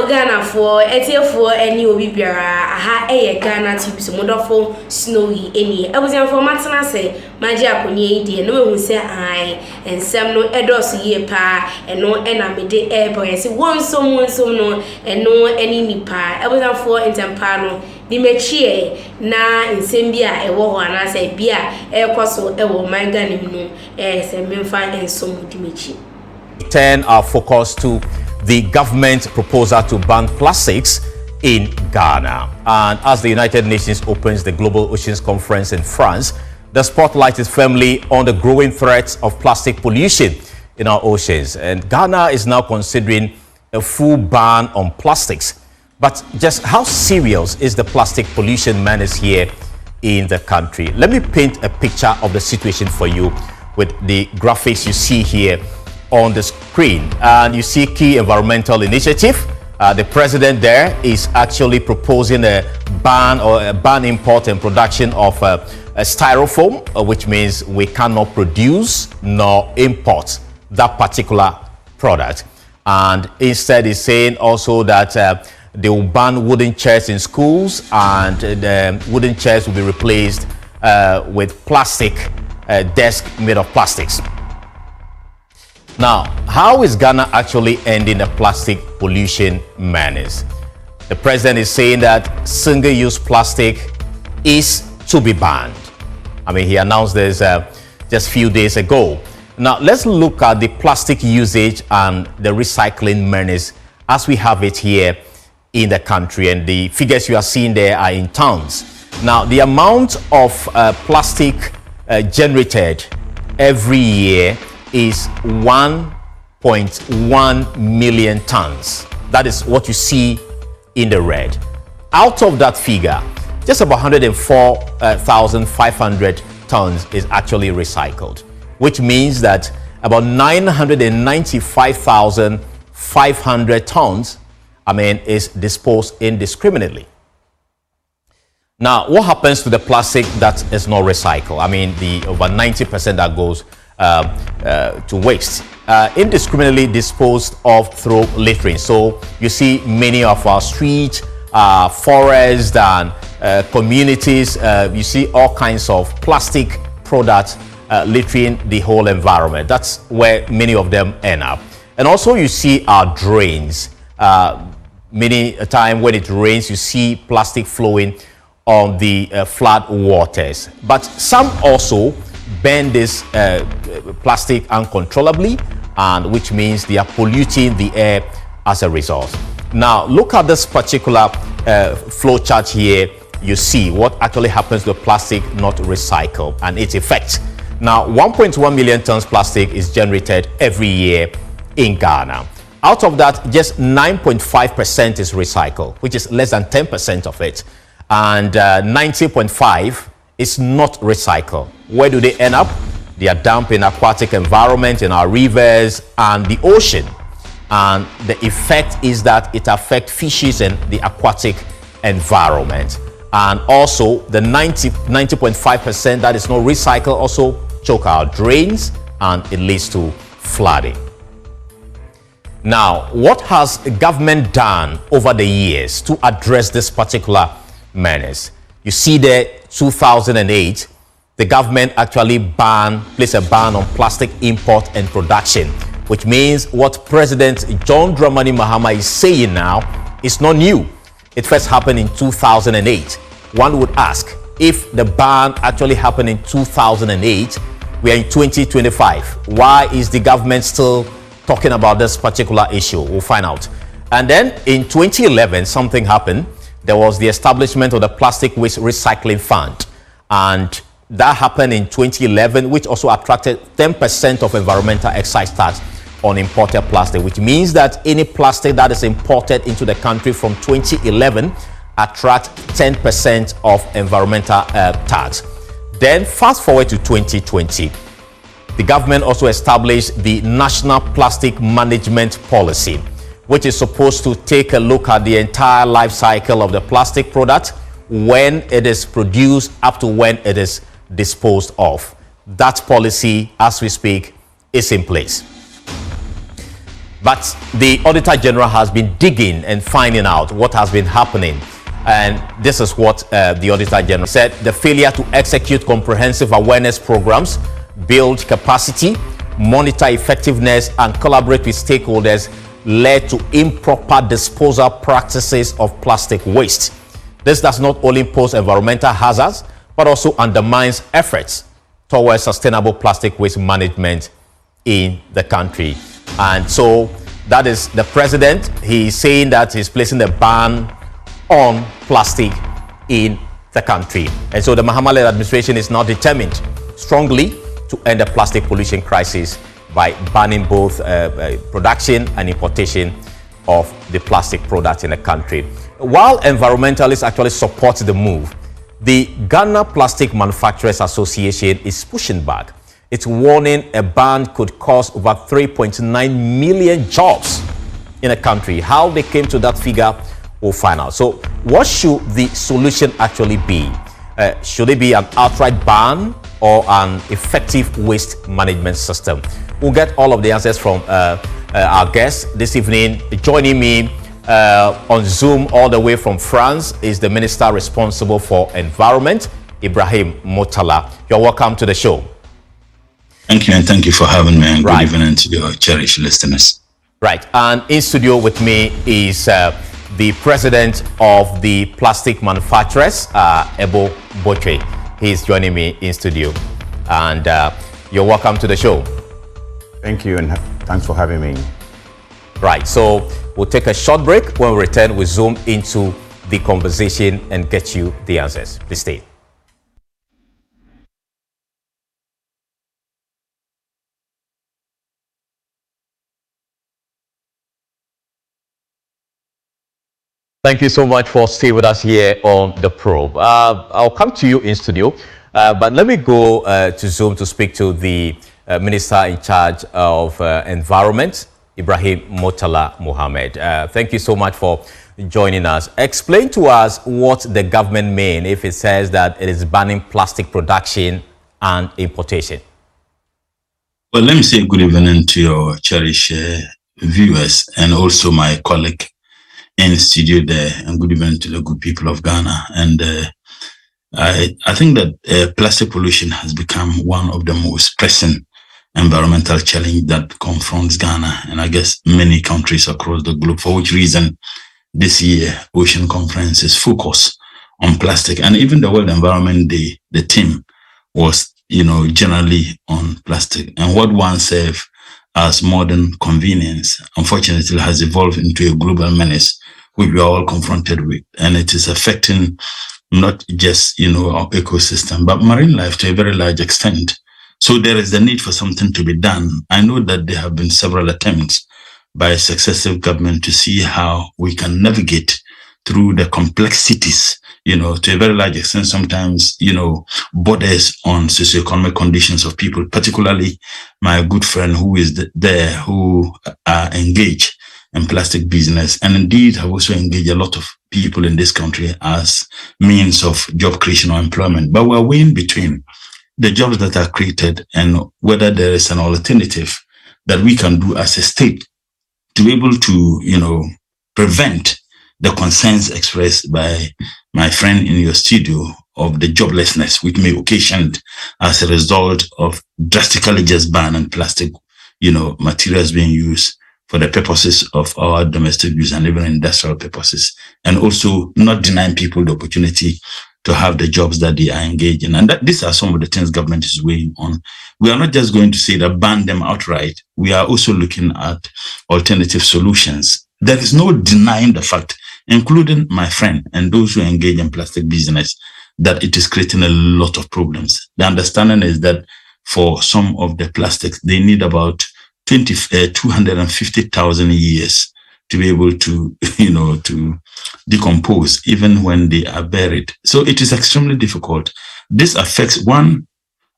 Ghana for for any obi biara aha Ghanatube so modofo snowy any I was for matana say magia akonye die no mehu say ai ensem no edos ye pa eno ena mede boy say wonsom no eno eni nipa I was for intempa no di mechie na ensem bia ewo ho ana say bia ekoso ewo manga nim no say memfa ensom di mechi. Turn our focus to the government proposal to ban plastics in Ghana. And as the United Nations opens the Global Oceans Conference in France, the spotlight is firmly on the growing threats of plastic pollution in our oceans. And Ghana is now considering a full ban on plastics. But just how serious is the plastic pollution menace here in the country? Let me paint a picture of the situation for you with the graphics you see here on the screen. And you see key environmental initiative. The president there is actually proposing a ban import and production of a styrofoam, which means we cannot produce nor import that particular product. And instead is saying also that they will ban wooden chairs in schools, and the wooden chairs will be replaced with plastic desk made of plastics. Now, how is Ghana actually ending the plastic pollution menace? The president is saying that single-use plastic is to be banned. I mean, he announced this just a few days ago. Now, let's look at the plastic usage and the recycling menace as we have it here in the country. And the figures you are seeing there are in tons. Now, the amount of plastic generated every year is 1.1 million tons. That is what you see in the red. Out of that figure, just about 104,500 tons is actually recycled, which means that about 995,500 tons, is disposed indiscriminately. Now, what happens to the plastic that is not recycled? The over 90% that goes to waste, indiscriminately disposed of through littering. So you see many of our streets, forests and communities, you see all kinds of plastic products littering the whole environment. That's where many of them end up. And also you see our drains. Many a time when it rains, you see plastic flowing on the flood waters. But some also burn this plastic uncontrollably, and which means they are polluting the air as a result. Now, look at this particular flow chart here. You see what actually happens to the plastic not recycled and its effect. Now, 1.1 million tons plastic is generated every year in Ghana. Out of that, just 9.5% is recycled, which is less than 10% of it. And 90.5% is not recycled. Where do they end up? They are dumped in aquatic environment, in our rivers and the ocean. And the effect is that it affects fishes and the aquatic environment. And also the 90.5% that is not recycled also choke our drains, and it leads to flooding. Now, what has government done over the years to address this particular menace? You see there, 2008, the government actually placed a ban on plastic import and production, which means what President John Dramani Mahama is saying now is not new. It first happened in 2008. One would ask, if the ban actually happened in 2008, we are in 2025. Why is the government still talking about this particular issue? We'll find out. And then in 2011, something happened. There was the establishment of the Plastic Waste Recycling Fund. And that happened in 2011, which also attracted 10% of environmental excise tax on imported plastic, which means that any plastic that is imported into the country from 2011 attracts 10% of environmental tax. Then fast forward to 2020. The government also established the National Plastic Management Policy, which is supposed to take a look at the entire life cycle of the plastic product, when it is produced up to when it is disposed of. That policy, as we speak, is in place. But the Auditor General has been digging and finding out what has been happening. And this is what the Auditor General said: the failure to execute comprehensive awareness programs, build capacity, monitor effectiveness, and collaborate with stakeholders led to improper disposal practices of plastic waste. This does not only pose environmental hazards, but also undermines efforts towards sustainable plastic waste management in the country. And so that is the president. He's saying that he's placing a ban on plastic in the country. And so the Mahama-led administration is now determined strongly to end the plastic pollution crisis by banning both production and importation of the plastic products in the country. While environmentalists actually support the move, the Ghana Plastic Manufacturers Association is pushing back. It's warning a ban could cost over 3.9 million jobs in the country. How they came to that figure, we'll find out. So what should the solution actually be? Should it be an outright ban or an effective waste management system? We'll get all of the answers from our guests this evening. Joining me on Zoom all the way from France is the Minister responsible for Environment, Ibrahim Murtala. You're welcome to the show. Thank you, and thank you for having me, and good evening to your cherished listeners. Right, and in studio with me is the president of the Plastic Manufacturers, Ebo Boche. He's joining me in studio, and you're welcome to the show. Thank you, and thanks for having me. Right, so we'll take a short break. When we return, we'll zoom into the conversation and get you the answers. Please stay. Thank you so much for staying with us here on The Probe. I'll come to you in studio, but let me go to Zoom to speak to the Minister in charge of Environment, Ibrahim Murtala Mohammed. Thank you so much for joining us. Explain to us what the government means if it says that it is banning plastic production and importation. Well, let me say good evening to your cherished viewers and also my colleague in the studio there, and good evening to the good people of Ghana. And I think that plastic pollution has become one of the most pressing environmental challenge that confronts Ghana, and I guess many countries across the globe, for which reason this year Ocean Conference is focused on plastic. And even the World Environment Day, the theme was, generally on plastic. And what once served as modern convenience, unfortunately, has evolved into a global menace, which we are all confronted with. And it is affecting not just, our ecosystem, but marine life to a very large extent. So there is the need for something to be done. I know that there have been several attempts by successive government to see how we can navigate through the complexities, to a very large extent, sometimes, borders on socioeconomic conditions of people, particularly my good friend who is there, who are engaged in plastic business, and indeed have also engaged a lot of people in this country as means of job creation or employment. But we're weighing between the jobs that are created and whether there is an alternative that we can do as a state to be able to, prevent the concerns expressed by my friend in your studio of the joblessness which may occasion as a result of drastically just banning plastic, materials being used for the purposes of our domestic use and even industrial purposes, and also not denying people the opportunity to have the jobs that they are engaged in. And these are some of the things government is weighing on. We are not just going to say that ban them outright. We are also looking at alternative solutions. There is no denying the fact, including my friend and those who engage in plastic business, that it is creating a lot of problems. The understanding is that for some of the plastics, they need about 250,000 years to be able to, to decompose even when they are buried. So it is extremely difficult. This affects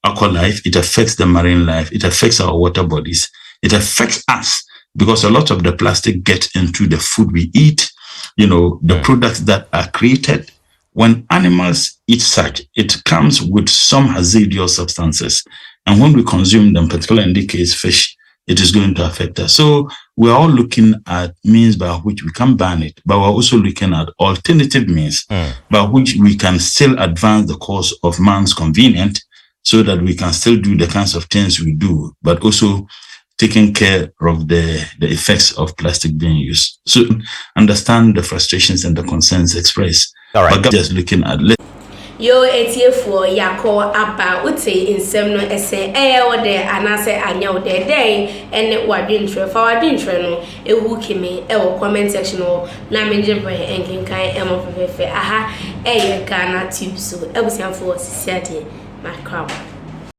aqua life, it affects the marine life, it affects our water bodies, it affects us because a lot of the plastic gets into the food we eat, the products that are created. When animals eat such, it comes with some hazardous substances. And when we consume them, particularly in the case fish, it is going to affect us. So we're all looking at means by which we can ban it, but we're also looking at alternative means by which we can still advance the cause of man's convenience, so that we can still do the kinds of things we do, but also taking care of the effects of plastic being used. So understand the frustrations and the concerns expressed. All right. But just looking at yo for yako aba uti insem no ese ode anase anya ode dey ene wadwintre fa wadwintre no ehu kimi comment section no na menje boy enkenkan emofefe aha Ghanatube so ebusianfo sisiade my crown.